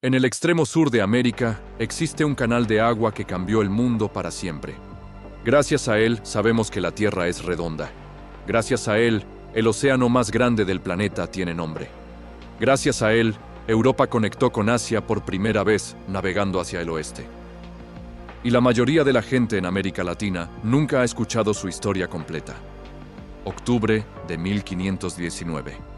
En el extremo sur de América existe un canal de agua que cambió el mundo para siempre. Gracias a él sabemos que la Tierra es redonda. Gracias a él, el océano más grande del planeta tiene nombre. Gracias a él, Europa conectó con Asia por primera vez navegando hacia el oeste. Y la mayoría de la gente en América Latina nunca ha escuchado su historia completa. Octubre de 1519.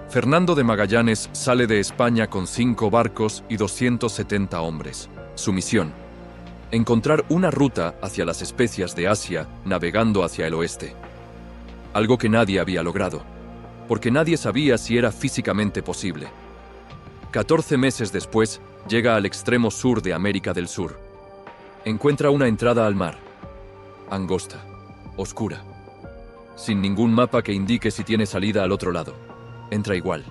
Fernando de Magallanes sale de España con 5 barcos y 270 hombres. Su misión: encontrar una ruta hacia las especias de Asia navegando hacia el oeste. Algo que nadie había logrado, porque nadie sabía si era físicamente posible. 14 meses después, llega al extremo sur de América del Sur. Encuentra una entrada al mar. Angosta, oscura, sin ningún mapa que indique si tiene salida al otro lado. Entra igual.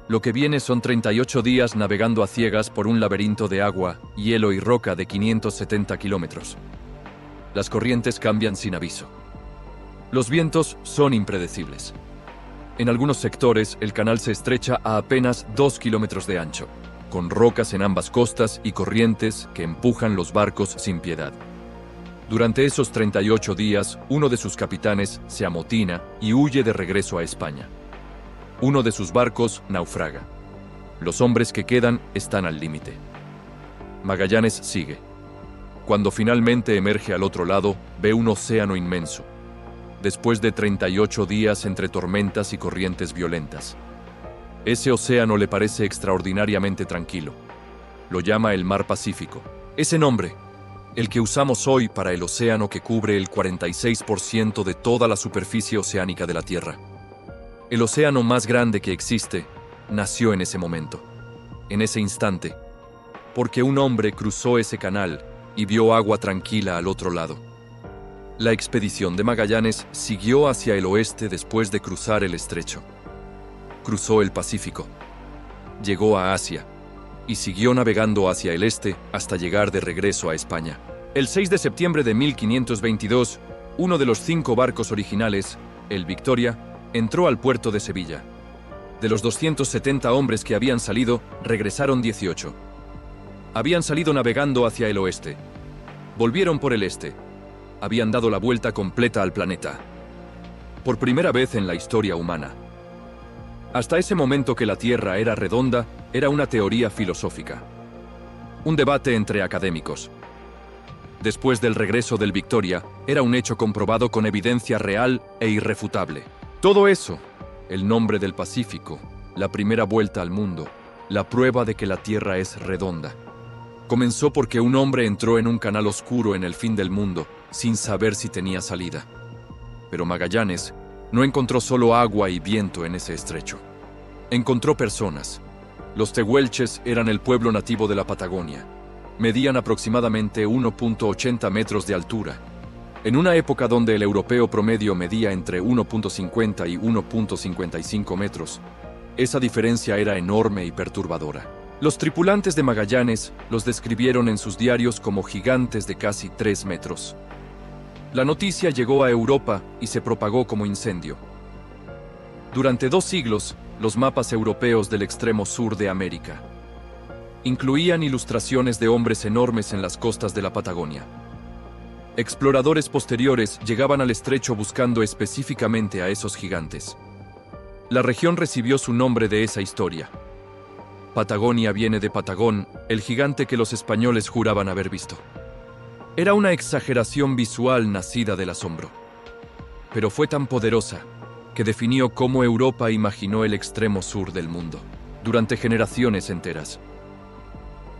Lo que viene son 38 días navegando a ciegas por un laberinto de agua, hielo y roca de 570 kilómetros. Las corrientes cambian sin aviso. Los vientos son impredecibles. En algunos sectores, el canal se estrecha a apenas 2 kilómetros de ancho, con rocas en ambas costas y corrientes que empujan los barcos sin piedad. Durante esos 38 días, uno de sus capitanes se amotina y huye de regreso a España. Uno de sus barcos naufraga. Los hombres que quedan están al límite. Magallanes sigue. Cuando finalmente emerge al otro lado, ve un océano inmenso. Después de 38 días entre tormentas y corrientes violentas. Ese océano le parece extraordinariamente tranquilo. Lo llama el Mar Pacífico. Ese nombre, el que usamos hoy para el océano que cubre el 46% de toda la superficie oceánica de la Tierra. El océano más grande que existe nació en ese momento, en ese instante, porque un hombre cruzó ese canal y vio agua tranquila al otro lado. La expedición de Magallanes siguió hacia el oeste después de cruzar el estrecho. Cruzó el Pacífico, llegó a Asia y siguió navegando hacia el este hasta llegar de regreso a España. El 6 de septiembre de 1522, uno de los 5 barcos originales, el Victoria, entró al puerto de Sevilla. De los 270 hombres que habían salido, regresaron 18. Habían salido navegando hacia el oeste. Volvieron por el este. Habían dado la vuelta completa al planeta. Por primera vez en la historia humana. Hasta ese momento que la Tierra era redonda, era una teoría filosófica. Un debate entre académicos. Después del regreso del Victoria, era un hecho comprobado con evidencia real e irrefutable. Todo eso, el nombre del Pacífico, la primera vuelta al mundo, la prueba de que la Tierra es redonda, comenzó porque un hombre entró en un canal oscuro en el fin del mundo, sin saber si tenía salida. Pero Magallanes no encontró solo agua y viento en ese estrecho. Encontró personas. Los tehuelches eran el pueblo nativo de la Patagonia. Medían aproximadamente 1.80 metros de altura. En una época donde el europeo promedio medía entre 1.50 y 1.55 metros, esa diferencia era enorme y perturbadora. Los tripulantes de Magallanes los describieron en sus diarios como gigantes de casi 3 metros. La noticia llegó a Europa y se propagó como incendio. Durante 2 siglos, los mapas europeos del extremo sur de América incluían ilustraciones de hombres enormes en las costas de la Patagonia. Exploradores posteriores llegaban al estrecho buscando específicamente a esos gigantes. La región recibió su nombre de esa historia. Patagonia viene de Patagón, el gigante que los españoles juraban haber visto. Era una exageración visual nacida del asombro. Pero fue tan poderosa que definió cómo Europa imaginó el extremo sur del mundo, durante generaciones enteras.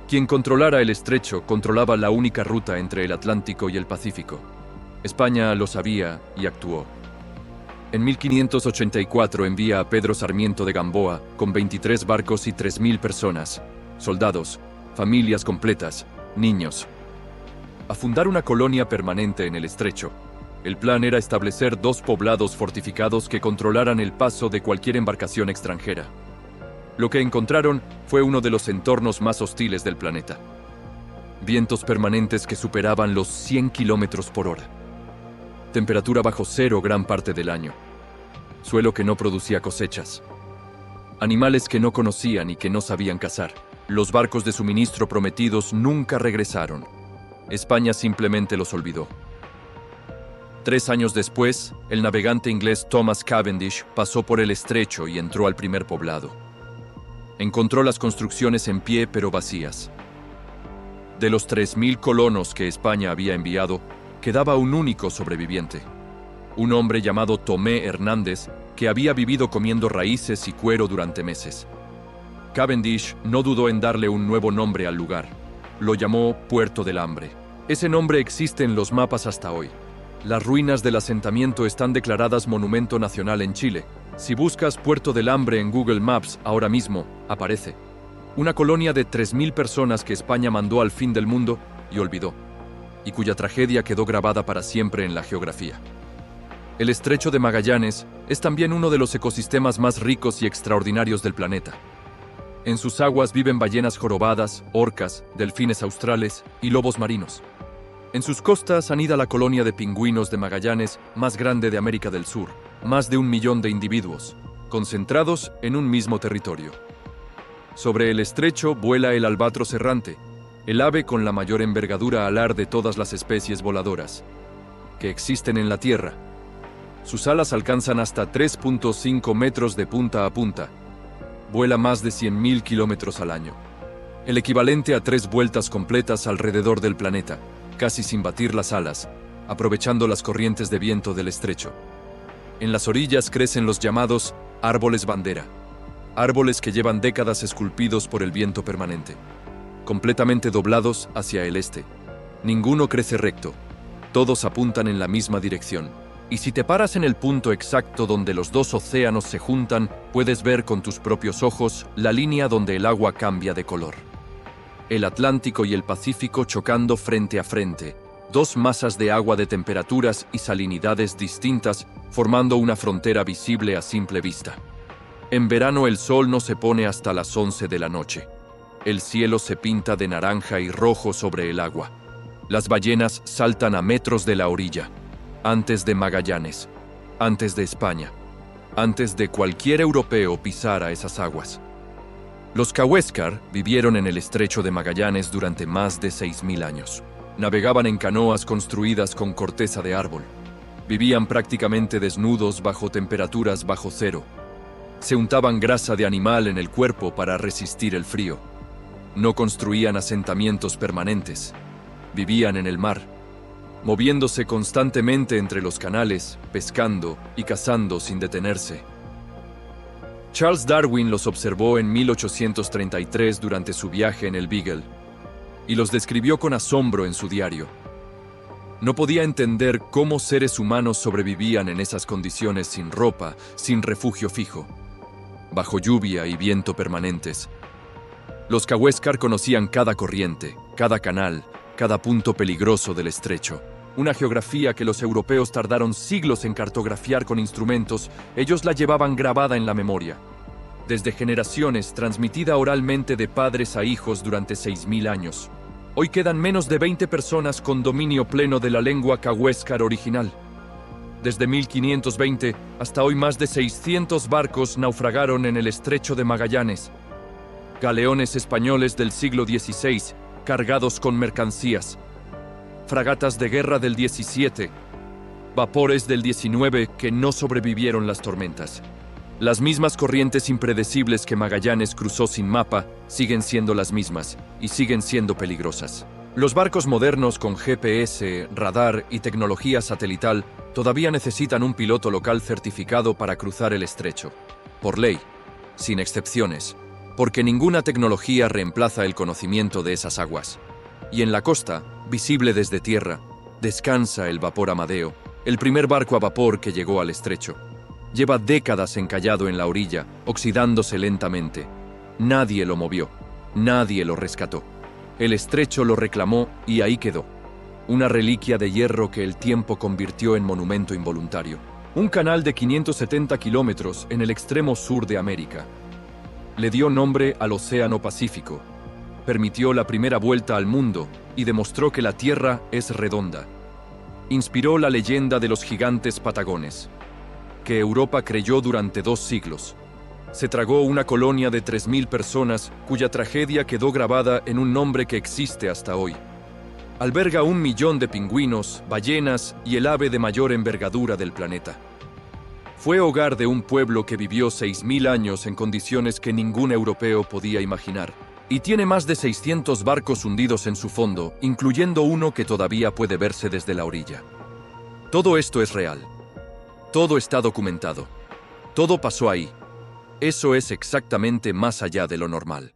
Quien controlara el estrecho controlaba la única ruta entre el Atlántico y el Pacífico. España lo sabía y actuó. En 1584 envía a Pedro Sarmiento de Gamboa con 23 barcos y 3.000 personas, soldados, familias completas, niños, a fundar una colonia permanente en el estrecho. El plan era establecer 2 poblados fortificados que controlaran el paso de cualquier embarcación extranjera. Lo que encontraron fue uno de los entornos más hostiles del planeta. Vientos permanentes que superaban los 100 kilómetros por hora. Temperatura bajo cero gran parte del año. Suelo que no producía cosechas. Animales que no conocían y que no sabían cazar. Los barcos de suministro prometidos nunca regresaron. España simplemente los olvidó. 3 años después, el navegante inglés Thomas Cavendish pasó por el estrecho y entró al primer poblado. Encontró las construcciones en pie pero vacías. De los 3.000 colonos que España había enviado, quedaba un único sobreviviente. Un hombre llamado Tomé Hernández, que había vivido comiendo raíces y cuero durante meses. Cavendish no dudó en darle un nuevo nombre al lugar. Lo llamó Puerto del Hambre. Ese nombre existe en los mapas hasta hoy. Las ruinas del asentamiento están declaradas Monumento Nacional en Chile. Si buscas Puerto del Hambre en Google Maps ahora mismo, aparece. Una colonia de 3.000 personas que España mandó al fin del mundo y olvidó, y cuya tragedia quedó grabada para siempre en la geografía. El Estrecho de Magallanes es también uno de los ecosistemas más ricos y extraordinarios del planeta. En sus aguas viven ballenas jorobadas, orcas, delfines australes y lobos marinos. En sus costas anida la colonia de pingüinos de Magallanes más grande de América del Sur, más de 1 millón de individuos, concentrados en un mismo territorio. Sobre el estrecho vuela el albatros errante, el ave con la mayor envergadura alar de todas las especies voladoras que existen en la Tierra. Sus alas alcanzan hasta 3.5 metros de punta a punta. Vuela más de 100.000 kilómetros al año, el equivalente a 3 vueltas completas alrededor del planeta, casi sin batir las alas, aprovechando las corrientes de viento del estrecho. En las orillas crecen los llamados árboles bandera, árboles que llevan décadas esculpidos por el viento permanente, completamente doblados hacia el este. Ninguno crece recto, todos apuntan en la misma dirección. Y si te paras en el punto exacto donde los dos océanos se juntan, puedes ver con tus propios ojos la línea donde el agua cambia de color. El Atlántico y el Pacífico chocando frente a frente, dos masas de agua de temperaturas y salinidades distintas, formando una frontera visible a simple vista. En verano el sol no se pone hasta las 11 de la noche. El cielo se pinta de naranja y rojo sobre el agua. Las ballenas saltan a metros de la orilla. Antes de Magallanes, antes de España, antes de cualquier europeo pisara esas aguas. Los Cahuéscar vivieron en el estrecho de Magallanes durante más de 6.000 años. Navegaban en canoas construidas con corteza de árbol. Vivían prácticamente desnudos bajo temperaturas bajo cero. Se untaban grasa de animal en el cuerpo para resistir el frío. No construían asentamientos permanentes. Vivían en el mar, moviéndose constantemente entre los canales, pescando y cazando sin detenerse. Charles Darwin los observó en 1833 durante su viaje en el Beagle, y los describió con asombro en su diario. No podía entender cómo seres humanos sobrevivían en esas condiciones sin ropa, sin refugio fijo, bajo lluvia y viento permanentes. Los Cahuéscar conocían cada corriente, cada canal, cada punto peligroso del estrecho. Una geografía que los europeos tardaron siglos en cartografiar con instrumentos, ellos la llevaban grabada en la memoria. Desde generaciones, transmitida oralmente de padres a hijos durante 6.000 años. Hoy quedan menos de 20 personas con dominio pleno de la lengua cahuéscar original. Desde 1520 hasta hoy más de 600 barcos naufragaron en el estrecho de Magallanes. Galeones españoles del siglo XVI, cargados con mercancías. Fragatas de guerra del 17, vapores del 19 que no sobrevivieron las tormentas. Las mismas corrientes impredecibles que Magallanes cruzó sin mapa siguen siendo las mismas y siguen siendo peligrosas. Los barcos modernos con GPS, radar y tecnología satelital todavía necesitan un piloto local certificado para cruzar el estrecho. Por ley, sin excepciones, porque ninguna tecnología reemplaza el conocimiento de esas aguas. Y en la costa, visible desde tierra, descansa el vapor Amadeo, el primer barco a vapor que llegó al estrecho. Lleva décadas encallado en la orilla, oxidándose lentamente. Nadie lo movió, nadie lo rescató. El estrecho lo reclamó y ahí quedó. Una reliquia de hierro que el tiempo convirtió en monumento involuntario. Un canal de 570 kilómetros en el extremo sur de América. Le dio nombre al Océano Pacífico. Permitió la primera vuelta al mundo y demostró que la Tierra es redonda. Inspiró la leyenda de los gigantes patagones, que Europa creyó durante 2 siglos. Se tragó una colonia de 3.000 personas cuya tragedia quedó grabada en un nombre que existe hasta hoy. Alberga 1 millón de pingüinos, ballenas y el ave de mayor envergadura del planeta. Fue hogar de un pueblo que vivió 6.000 años en condiciones que ningún europeo podía imaginar, y tiene más de 600 barcos hundidos en su fondo, incluyendo uno que todavía puede verse desde la orilla. Todo esto es real. Todo está documentado. Todo pasó ahí. Eso es exactamente más allá de lo normal.